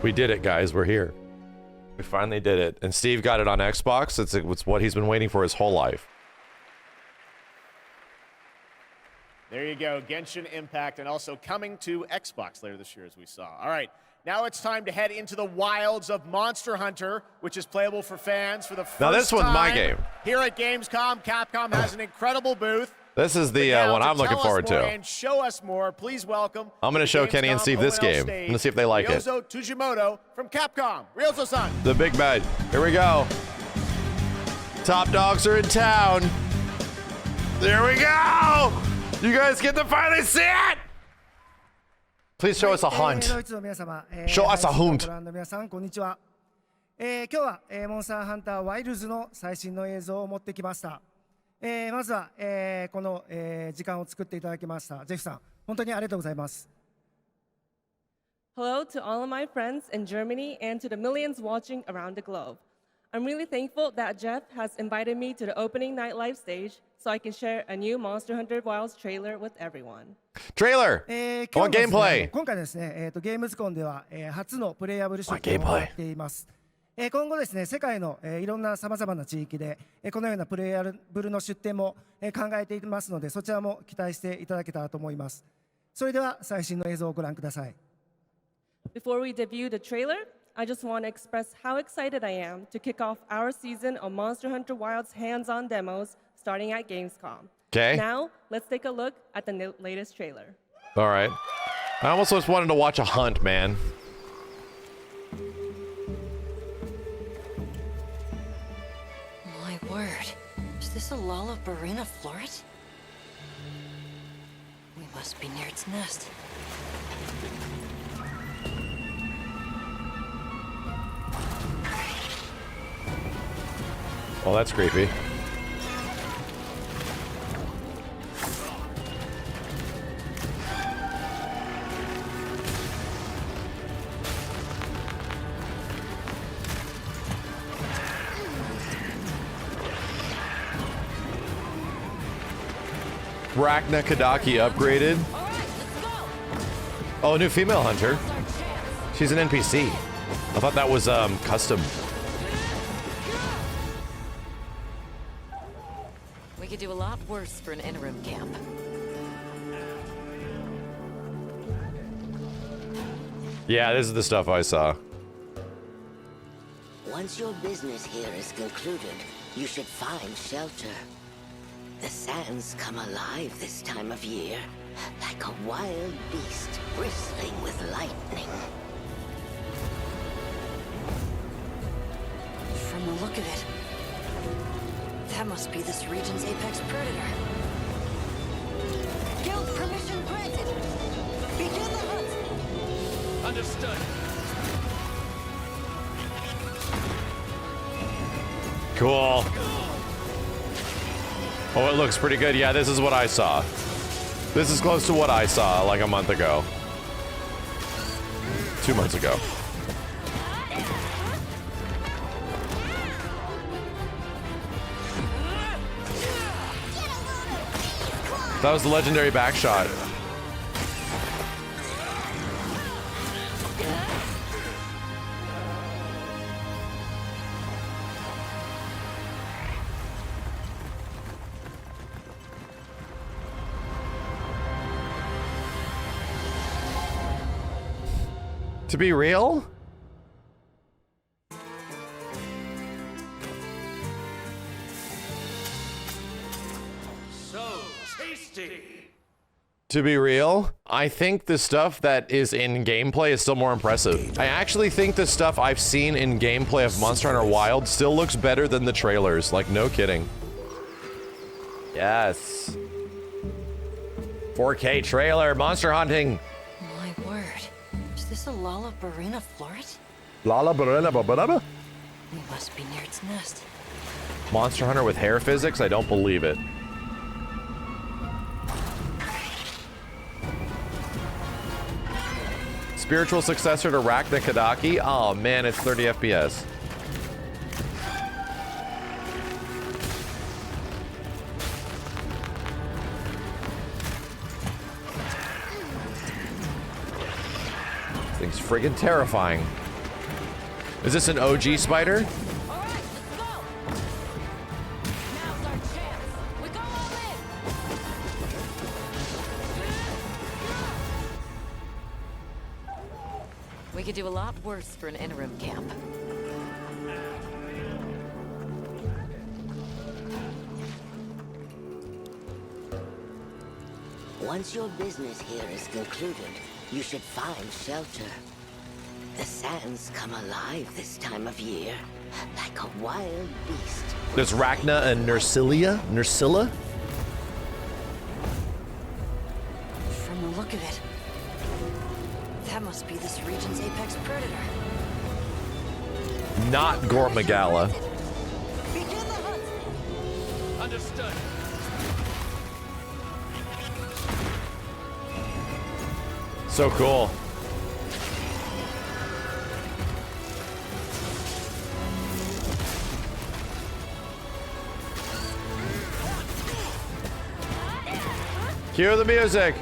We did it, guys. We're here. We finally did it. And Steve got it on Xbox. It's what he's been waiting for his whole life. There you go. Genshin Impact, and also coming to Xbox later this year, as we saw. All right. Now it's time to head into the wilds of Monster Hunter, which is playable for fans for the first time. Now this one's my game. Here at Gamescom, Capcom has an incredible booth. This is the one I'm looking forward to. And show us more. Please welcome. I'm going to show Kenny and Steve this game. I'm going to see if they like it. Ryozo Tujimoto from Capcom. Ryozo-san. The big bad. Here we go. Top dogs are in town. There we go. You guys get to finally see it. Please show us a hunt. Show us a hunt. 今日はモンスターハンターワイルズの最新の映像を持ってきました。まずはこの時間を作っていただきましたジェフさん、本当にありがとうございます。Hello to all of my friends in Germany and to the millions watching around the globe. I'm really thankful that Jeff has invited me to the opening night live stage so I can share a new Monster Hunter Wilds trailer with everyone. Trailer! On gameplay! 今回ですね、ゲームズコンでは初のプレイヤブル出展を行っています。今後ですね、世界のいろんなさまざまな地域でこのようなプレイヤブルの出展も考えていますので、そちらも期待していただけたらと思います。それでは最新の映像をご覧ください。Before we debut the trailer, I just want to express how excited I am to kick off our season of Monster Hunter Wilds hands-on demos starting at Gamescom. Okay. Now, let's take a look at the latest trailer. All right. I almost just wanted to watch a hunt, man. My word. Is this a Lollabarina floret? We must be near its nest. Oh, that's creepy. Rachna Kadaki upgraded. Oh, new female hunter. She's an NPC. I thought that was custom. We could do a lot worse for an interim camp. Yeah, this is the stuff I saw. Once your business here is concluded, you should find shelter. The sands come alive this time of year, like a wild beast bristling with lightning. From the look of it, that must be this region's apex predator. Guild permission granted. Begin the hunt. Understood. Cool. Oh, it looks pretty good. Yeah, this is what I saw. This is close to what I saw like a month ago. 2 months ago. That was the legendary backshot. To be real? So tasty. To be real, I think the stuff that is in gameplay is still more impressive. I actually think the stuff I've seen in gameplay of Monster Hunter Wild still looks better than the trailers. Like, no kidding. Yes. 4K trailer, monster hunting. My word. Is this a Lollabarina floret? Lollabarina. We must be near its nest. Monster Hunter with hair physics? I don't believe it. Spiritual successor to Rachna Kadaki? Oh man, it's 30 FPS. friggin' terrifying. Is this an OG spider? All right, let's go. Now's our chance. We go all in. We could do a lot worse for an interim camp. Once your business here is concluded, you should find shelter. The sands come alive this time of year, like a wild beast. There's Rachna and Nursilla? From the look of it, that must be this region's apex predator. Not Gormagala. Begin the hunt. Understood. So cool. Cue the music.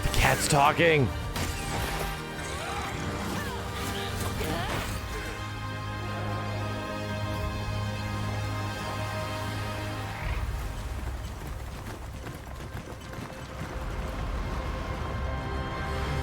The cat's talking.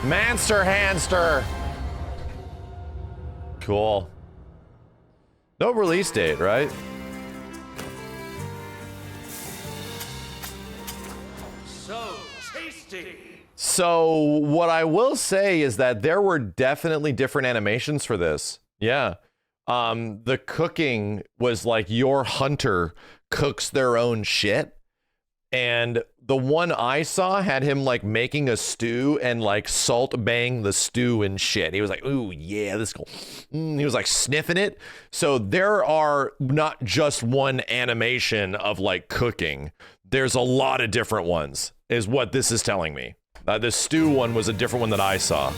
Manster Handster. Cool. No release date, right? So tasty. So what I will say is that there were definitely different animations for this. Yeah. The cooking was like your hunter cooks their own shit. And the one I saw had him like making a stew and like salt bang the stew and shit. He was like, ooh, yeah, this is cool. He was like sniffing it. So there are not just one animation of like cooking. There's a lot of different ones is what this is telling me. The stew one was a different one that I saw.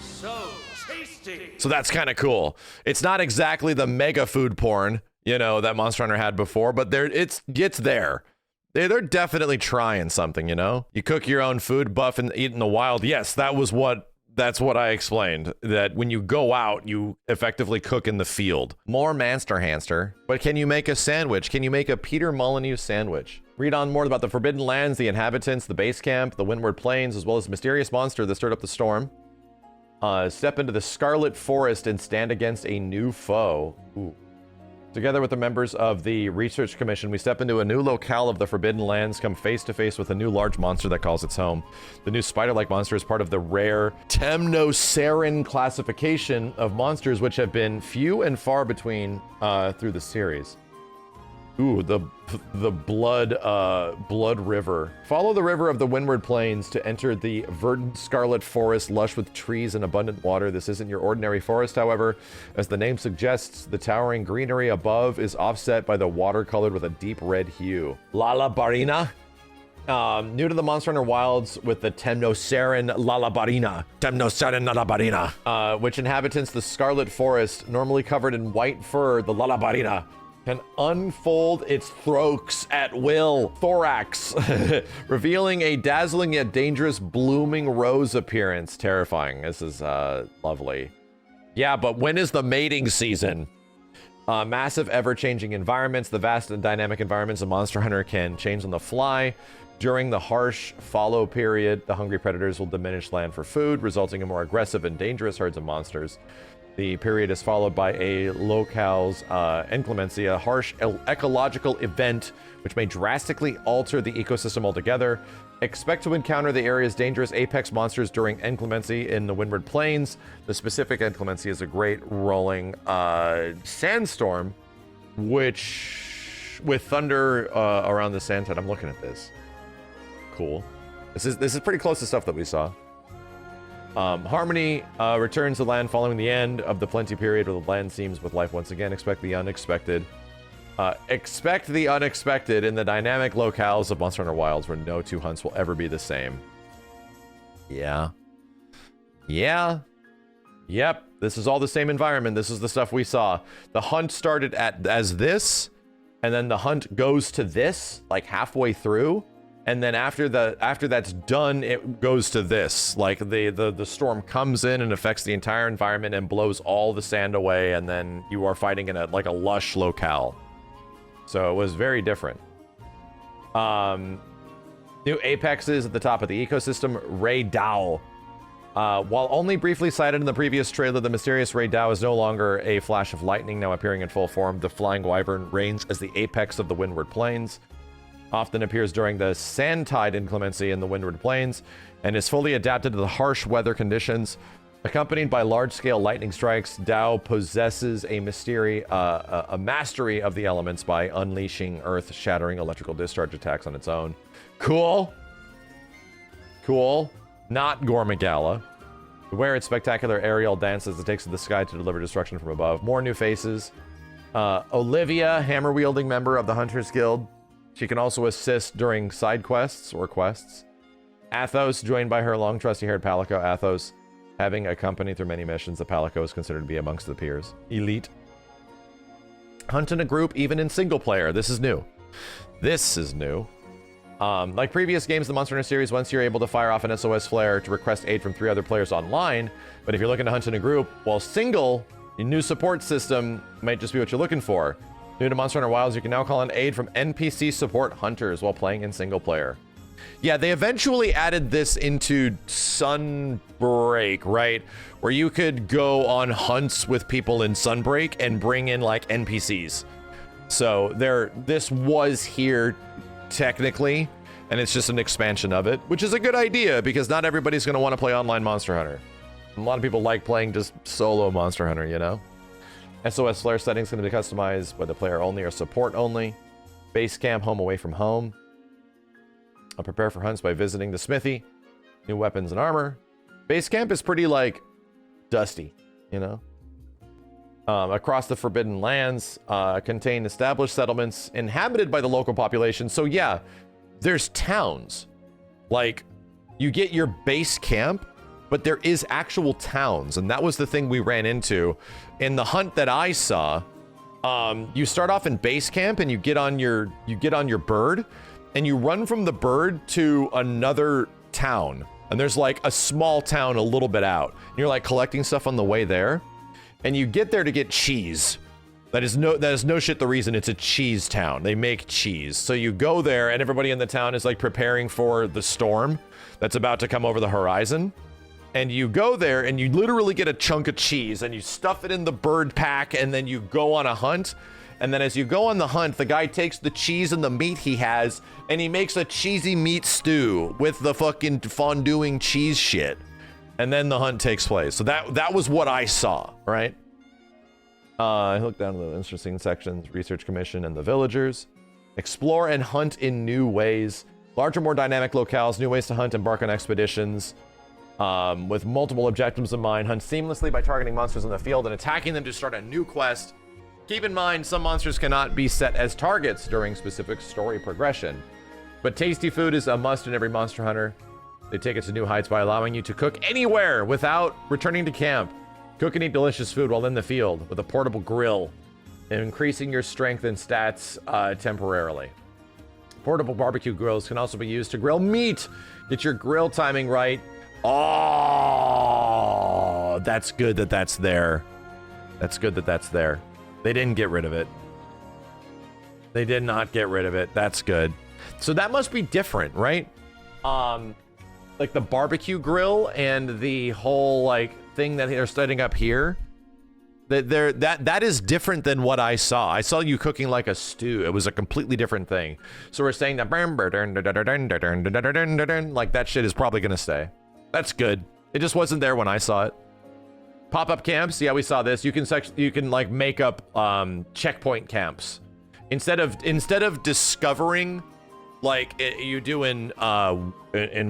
So tasty. So that's kind of cool. It's not exactly the mega food porn, you know, that Monster Hunter had before, but it's there. They're definitely trying something, you know? You cook your own food, buff and eat in the wild. Yes, that's what I explained. That when you go out, you effectively cook in the field. More Manster Hamster. But can you make a sandwich? Can you make a Peter Molyneux sandwich? Read on more about the Forbidden Lands, the inhabitants, the base camp, the Windward Plains, as well as the mysterious monster that stirred up the storm. Step into the Scarlet Forest and stand against a new foe. Ooh. Together with the members of the Research Commission, we step into a new locale of the Forbidden Lands, come face to face with a new large monster that calls its home. The new spider-like monster is part of the rare Temnoceran classification of monsters, which have been few and far between through the series. Ooh, the blood river. Follow the river of the Windward Plains to enter the verdant scarlet forest, lush with trees and abundant water. This isn't your ordinary forest, however. As the name suggests, the towering greenery above is offset by the water colored with a deep red hue. Lalabarina. New to the Monster Hunter Wilds with the Temnoceran Lalabarina. Temnoceran Lalabarina. Which inhabitants the scarlet forest, normally covered in white fur, the Lalabarina can unfold its thorax, revealing a dazzling yet dangerous blooming rose appearance. Terrifying. This is lovely. Yeah, but when is the mating season? Massive, ever-changing environments. The vast and dynamic environments of Monster Hunter can change on the fly. During the harsh fallow period, the hungry predators will diminish land for food, resulting in more aggressive and dangerous herds of monsters. The period is followed by a locale's inclemency, a harsh ecological event which may drastically alter the ecosystem altogether. Expect to encounter the area's dangerous apex monsters during inclemency in the Windward Plains. The specific inclemency is a great rolling sandstorm, which with thunder around the sandhead. I'm looking at this. Cool. This is pretty close to stuff that we saw. Harmony returns to land following the end of the plenty period where the land seems with life once again. Expect the unexpected. Expect the unexpected in the dynamic locales of Monster Hunter Wilds where no two hunts will ever be the same. Yeah. Yeah. Yep. This is all the same environment. This is the stuff we saw. The hunt started as this, and then the hunt goes to this like halfway through, and then after that's done, it goes to this. Like the storm comes in and affects the entire environment and blows all the sand away, and then you are fighting in a lush locale. So it was very different. New apexes at the top of the ecosystem. Ray Dao. While only briefly sighted in the previous trailer, the mysterious Ray Dao is no longer a flash of lightning, now appearing in full form. The flying wyvern reigns as the apex of the Windward Plains, often appears during the sand tide inclemency in the Windward Plains, and is fully adapted to the harsh weather conditions. Accompanied by large-scale lightning strikes, Dao possesses a mastery of the elements by unleashing earth-shattering electrical discharge attacks on its own. Cool. Cool. Not Gormagala. Beware its spectacular aerial dance as it takes to the sky to deliver destruction from above. More new faces. Olivia, hammer-wielding member of the Hunters Guild. She can also assist during side quests or quests. Athos, joined by her long trusty-haired Palico. Athos, having accompanied through many missions, the Palico is considered to be amongst the peers. Elite. Hunt in a group, even in single player. This is new. This is new. Like previous games in the Monster Hunter series, once you're able to fire off an SOS flare to request aid from 3 other players online, but if you're looking to hunt in a group, while single, your new support system might just be what you're looking for. New to Monster Hunter Wilds, you can now call in aid from NPC support hunters while playing in single player. Yeah, they eventually added this into Sunbreak, right? Where you could go on hunts with people in Sunbreak and bring in like NPCs. So this was here technically, and it's just an expansion of it, which is a good idea because not everybody's going to want to play online Monster Hunter. A lot of people like playing just solo Monster Hunter, you know? SOS flare settings going to be customized by the player only or support only. Base camp, home away from home. I'll prepare for hunts by visiting the smithy. New weapons and armor. Base camp is pretty like dusty, you know? Across the Forbidden Lands, contain established settlements inhabited by the local population. So yeah, there's towns. Like, you get your base camp, but there is actual towns, and that was the thing we ran into. In the hunt that I saw, you start off in base camp and you get on your bird, and you run from the bird to another town. And there's like a small town a little bit out. And you're like collecting stuff on the way there. And you get there to get cheese. That is no shit the reason it's a cheese town. They make cheese. So you go there and everybody in the town is like preparing for the storm that's about to come over the horizon. And you go there and you literally get a chunk of cheese and you stuff it in the bird pack and then you go on a hunt. And then as you go on the hunt, the guy takes the cheese and the meat he has and he makes a cheesy meat stew with the fucking fonduing cheese shit. And then the hunt takes place. So that was what I saw, right? I looked down to the interesting sections, Research Commission and the Villagers. Explore and hunt in new ways. Larger, more dynamic locales, new ways to hunt, embark on expeditions. With multiple objectives in mind. Hunt seamlessly by targeting monsters in the field and attacking them to start a new quest. Keep in mind, some monsters cannot be set as targets during specific story progression. But tasty food is a must in every Monster Hunter. They take it to new heights by allowing you to cook anywhere without returning to camp. Cook and eat delicious food while in the field with a portable grill, increasing your strength and stats temporarily. Portable barbecue grills can also be used to grill meat. Get your grill timing right. Oh, that's good that that's there. That's good that that's there. They didn't get rid of it. They did not get rid of it. That's good. So that must be different, right? Like the barbecue grill and the whole like thing that they're setting up here, that is different than what I saw. I saw you cooking like a stew. It was a completely different thing. So we're saying that like that shit is probably gonna stay. That's good. It just wasn't there when I saw it. Pop-up camps. Yeah, we saw this. You can like make up checkpoint camps instead of discovering. Like you do in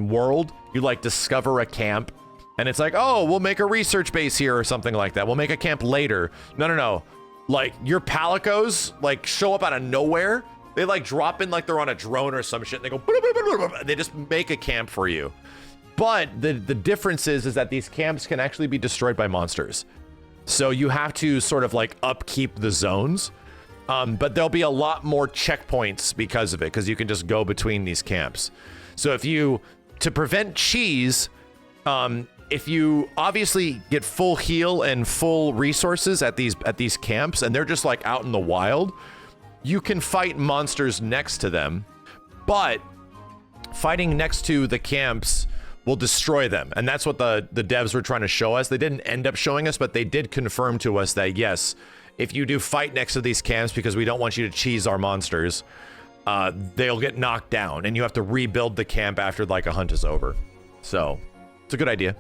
World, you like discover a camp and it's like, oh, we'll make a research base here or something like that. We'll make a camp later. No. Like your Palicos like show up out of nowhere. They like drop in like they're on a drone or some shit. And they go, and they just make a camp for you. But the difference is that these camps can actually be destroyed by monsters. So you have to sort of like upkeep the zones. But there'll be a lot more checkpoints because of it, because you can just go between these camps. So to prevent cheese, if you obviously get full heal and full resources at these camps, and they're just like out in the wild, you can fight monsters next to them, but fighting next to the camps will destroy them. And that's what the devs were trying to show us. They didn't end up showing us, but they did confirm to us that yes, if you do fight next to these camps, because we don't want you to cheese our monsters, they'll get knocked down and you have to rebuild the camp after like a hunt is over. So it's a good idea.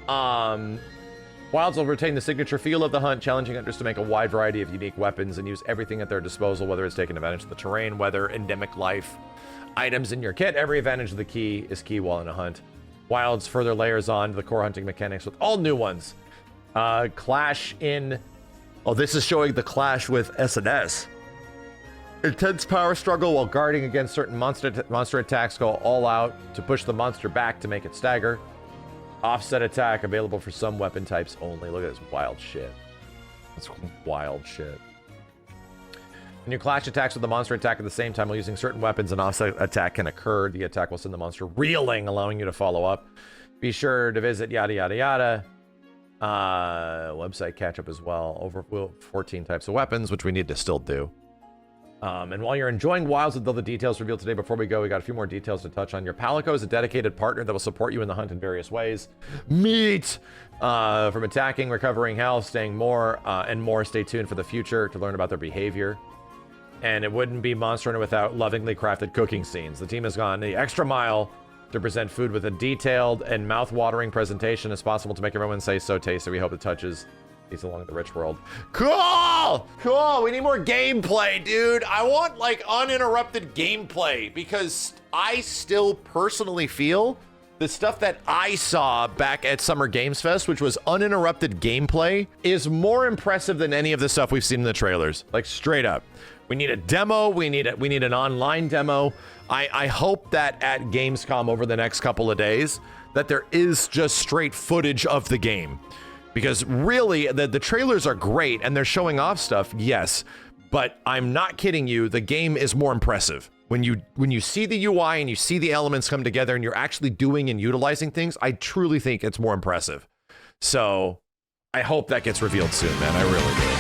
Wilds will retain the signature feel of the hunt, challenging hunters to make a wide variety of unique weapons and use everything at their disposal, whether it's taking advantage of the terrain, weather, endemic life, items in your kit. Every advantage of the key is key while in a hunt. Wilds further layers on to the core hunting mechanics with all new ones. Clash in... Oh, this is showing the clash with S&S. Intense power struggle while guarding against certain monster attacks. Go all out to push the monster back to make it stagger. Offset attack available for some weapon types only. Look at this wild shit. That's wild shit. When you clash attacks with the monster attack at the same time while using certain weapons, an offset attack can occur. The attack will send the monster reeling, allowing you to follow up. Be sure to visit yada yada yada. Website catch up as well. Over 14 types of weapons, which we need to still do. And while you're enjoying Wilds with all the details revealed today, before we go, we got a few more details to touch on. Your Palico is a dedicated partner that will support you in the hunt in various ways. Meat! From attacking, recovering health, staying more, and more. Stay tuned for the future to learn about their behavior. And it wouldn't be Monster Hunter without lovingly crafted cooking scenes. The team has gone the extra mile to present food with a detailed and mouth-watering presentation as possible to make everyone say so tasty. We hope it touches these along the rich world. Cool! Cool! We need more gameplay, dude. I want, like, uninterrupted gameplay, because I still personally feel the stuff that I saw back at Summer Games Fest, which was uninterrupted gameplay, is more impressive than any of the stuff we've seen in the trailers. Like, straight up. We need a demo. We need an online demo. I hope that at Gamescom over the next couple of days that there is just straight footage of the game. Because really, the trailers are great and they're showing off stuff, yes. But I'm not kidding you, the game is more impressive. When you see the UI and you see the elements come together and you're actually doing and utilizing things, I truly think it's more impressive. So I hope that gets revealed soon, man. I really do.